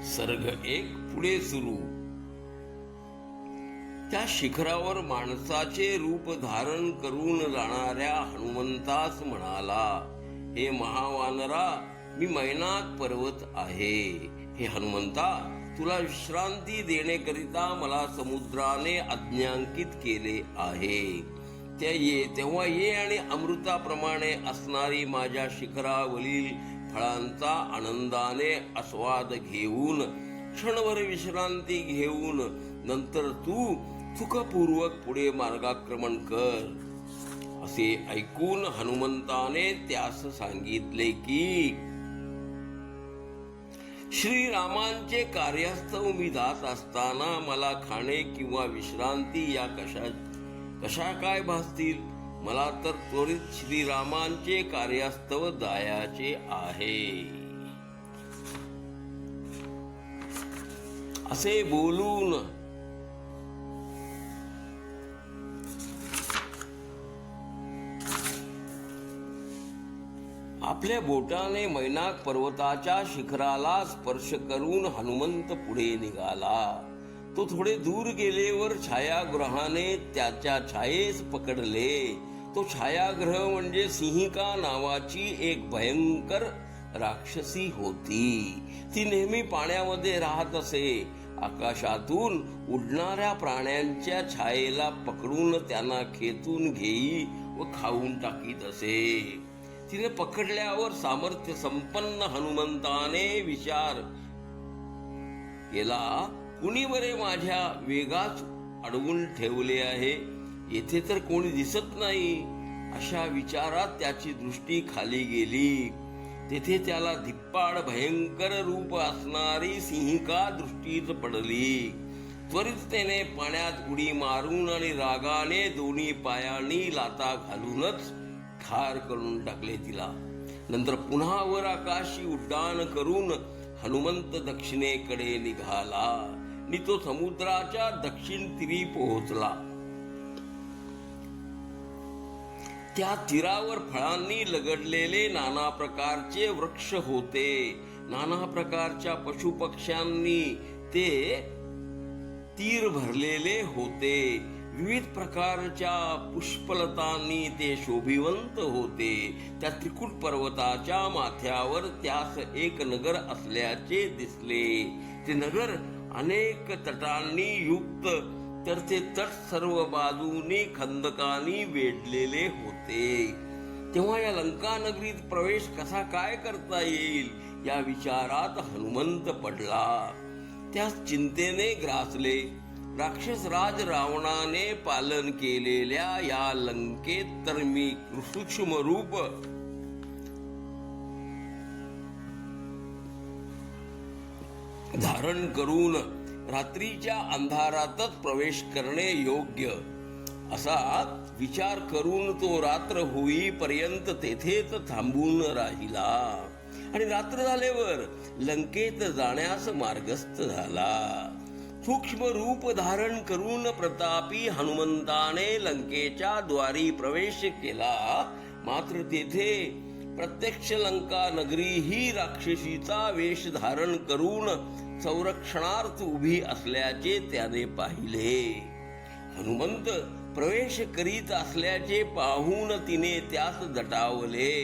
सर्ग एक पुढे सुरू. त्या शिखरावर माणसाचे रूप धारण करून जाणाऱ्या हनुमंतास म्हणाला, हे महावानरा, मी मैनाक पर्वत आहे. हे हनुमंता, तुला विश्रांती देण्याकरिता मला समुद्राने आज्ञांकित केले आहे. तेव्हा ये आणि अमृताप्रमाणे असणारी माझ्या शिखरावरील फळांचा आनंदाने आस्वाद घेऊन क्षणभर विश्रांती घेऊन नंतर तू सुखपूर्वक पुढे मार्गाक्रमण कर. असे ऐकून हनुमंताने त्यास सांगितले की, श्रीरामांचे कार्यस्थव मी जात असताना मला खाणे किंवा विश्रांती या कशा काय भासतील. मला तर त्वरित श्रीरामांचे कार्यस्थव जायाचे आहे. असे बोलून आपल्या बोटाने मैनाक पर्वताच्या शिखराला स्पर्श करून हनुमंत पुढे निघाला. तो थोडे दूर गेलेवर छायाग्रहाने त्याच्या छायेस पकडले. तो छायाग्रह म्हणजे सिंहिका नावाची एक भयंकर राक्षसी होती. ती नेहमी पाण्यामध्ये राहत असे. आकाशातून उडणाऱ्या प्राण्यांच्या छायेला पकडून त्यांना खेचून घेई व खाऊन टाकीत असे. तिने पकडल्यावर सामर्थ्य संपन्न हनुमंताने विचार केला, कुणी बरे माझ्या वेगास अडवून ठेवले आहे. येथे तर कोणी दिसत नाही. अशा विचारात त्याची दृष्टी खाली गेली. तेथे त्याला धिप्पाड भयंकर रूप असणारी सिंहिका दृष्टीत पडली. त्वरित त्याने पाण्यात उडी मारून आणि रागाने दोन्ही पायांनी लाथा घालूनच ठार करून टाकले तिला. नंतर पुन्हा वर आकाशी उड्डाण करून हनुमंत दक्षिणेकडे निघाला आणि तो समुद्राच्या दक्षिण तीरी पोहोचला. त्या तीरावर फळांनी लगडलेले नाना प्रकारचे वृक्ष होते. नाना प्रकारच्या पशुपक्ष्यांनी ते तीर भरलेले होते. विविध प्रकारच्या पुष्पलतांनी ते शोभिवंत होते. त्या त्रिकुट पर्वताच्या माथ्यावर त्यास एक नगर असल्याचे दिसले. ते नगर अनेक तटांनी युक्त, तर ते तट सर्व बाजूनी खंदकांनी वेढलेले होते. तेव्हा या लंका नगरीत प्रवेश कसा काय करता येईल या विचारात हनुमंत पडला. त्यास चिंतेने ग्रासले. राक्षस राज रावणाने पालन केलेल्या या लंकेत तर मी सूक्ष्म रूप धारण करून रात्रीच्या अंधारातच प्रवेश करणे योग्य असा विचार करून तो रात्र होईपर्यंत तेथेच थांबून राहिला आणि रात्र झाल्यावर लंकेत जाण्यास मार्गस्थ झाला. सूक्ष्म रूप धारण करून प्रतापी हनुमंताने लंकेच्या द्वारी प्रवेश केला. मात्र तेथे प्रत्यक्ष लंका नगरी ही राक्षसीचा वेश धारण करून संरक्षणार्थ उभी असल्याचे त्याने पाहिले. हनुमंत प्रवेश करीत असल्याचे पाहून तिने त्यास दटावले.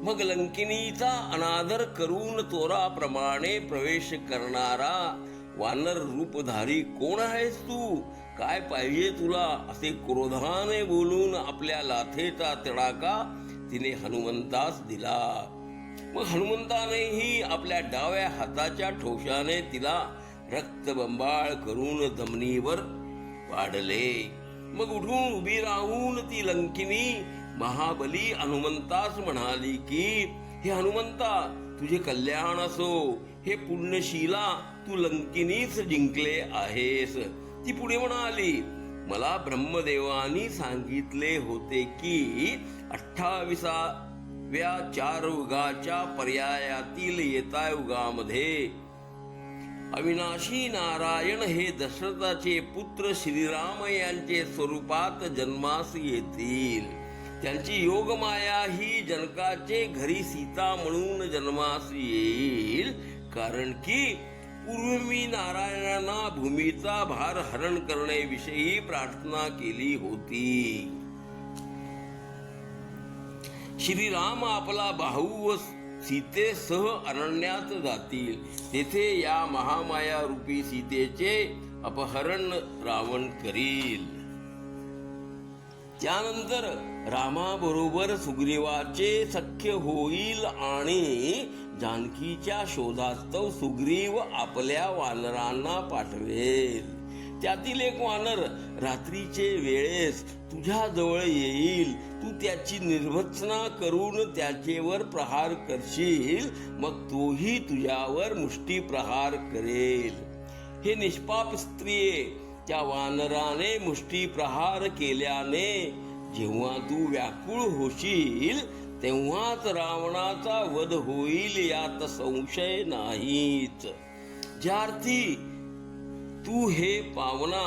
मग लंकिनीचा अनादर करून चोराप्रमाणे प्रवेश करणारा वानर रूपधारी कोण आहेस तू, काय पाहिजे तुला, असे क्रोधाने बोलून आपल्या लाथेचा तडाखा तिने हनुमंतास दिला. मग हनुमंतानेही आपल्या डाव्या हाताच्या ठोशाने तिला रक्तबंबाळ करून जमिनीवर पाडले. मग उठून उभी राहून ती लंकिनी महाबली हनुमंतास म्हणाली की, हे हनुमंता, तुझे कल्याण असो. हे पुण्यशीला, तू लंकिनीच जिंकले आहेस. ती पुढे म्हणाली, मला ब्रह्मदेवानी सांगितले होते की 28व्या 4 युगाच्या पर्यायातील येता युगामध्ये अविनाशी नारायण हे दशरथाचे पुत्र श्रीराम यांचे स्वरूपात जन्मास येतील. त्यांची योगमाया ही जनकाचे घरी सीता म्हणून जन्मास येईल, कारण की पूर्वी मी नारायणांना भूमीचा भार हरण करण्याविषयी प्रार्थना केली होती. श्रीराम आपला भाऊ व सीतेसह अरण्यात जातील. तेथे या महामाया रूपी सीतेचे अपहरण रावण करील. त्यानंतर रामाबरोबर सुग्रीवाचे सख्य होईल आणि जानकीच्या शोधास्तव सुग्रीव आपल्या वानरांना पाठवेल. त्यातील एक वानर रात्रीचे वेळेस तुझ्या जवळ येईल. तू त्याची निर्भत्सना करून त्याचेवर प्रहार करशील, मग तोही तुझ्यावर मुष्टी प्रहार करेल. हे निष्पाप स्त्रिये, त्या वानराने मुष्टी प्रहार केल्याने जेव्हा तू व्याकुळ होशील तेव्हाच रावणाचा वध होईल, यात संशय नाहीच. ज्यार्थी तू हे पावना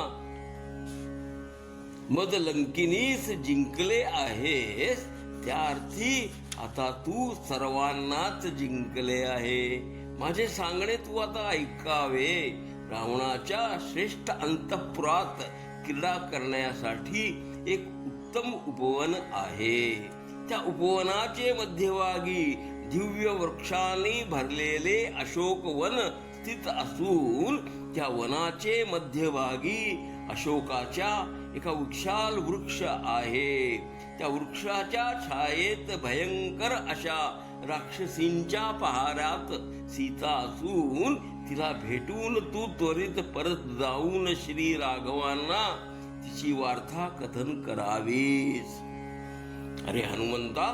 मदलंकिनीस जिंकले आहेस, त्या अर्थी आता तू सर्वांनाच जिंकले आहे. माझे सांगणे तू आता ऐकावे. रावणाच्या श्रेष्ठ अंतःपुरात क्रीडा करण्यासाठी एक उत्तम उपवन आहे. त्या उपवनाचे मध्यभागी दिव्य वृक्षांनी भरलेले अशोक वन स्थित असून त्या वनाचे मध्यभागी अशोकाच्या एका विशाल वृक्ष आहे. त्या वृक्षाच्या छायेत भयंकर अशा राक्षसींच्या पहारात सीता असून तिला भेटून तू त्वरित परत जाऊन श्री राघवांना तिची वार्ता कथन करावीस. अरे हनुमंता,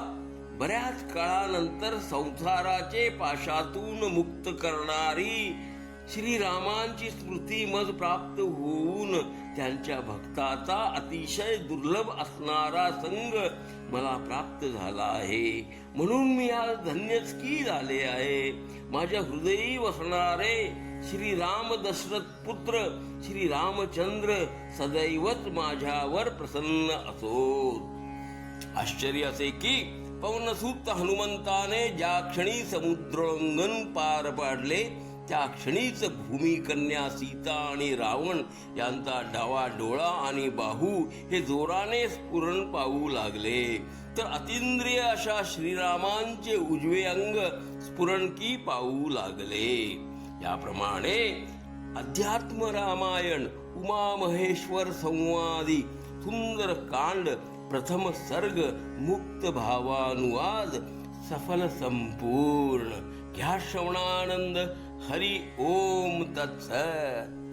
बऱ्याच काळानंतर संसाराचे पाशातून मुक्त करणारी श्रीरामांची स्मृती मज प्राप्त होऊन त्यांच्या भक्ताचा अतिशय दुर्लभ असणारा संग मला प्राप्त झाला आहे. म्हणून मी आज धन्यच की झाले आहे. माझ्या हृदयी वसणारे श्रीराम दशरथ पुत्र श्री रामचंद्र सदैवच माझ्यावर प्रसन्न असोत. आश्चर्य असे की पवनसुत हनुमंताने ज्या क्षणी समुद्रोल्लंघन पार पाडले त्या क्षणीच भूमिकन्या सीता आणि रावण यांचा डावा डोळा आणि बाहू हे जोराने स्फुरण पाहू लागले, तर अतींद्रिय अशा श्रीरामांचे उजवे अंग स्फुरणकी पाहू लागले. याप्रमाणे अध्यात्म रामायण उमा महेश्वर संवादी सुंदर कांड प्रथम सर्ग मुक्त भावानुवाद सफल संपूर्ण. घ्या श्रवणानंद. हरि ओम तत्सत.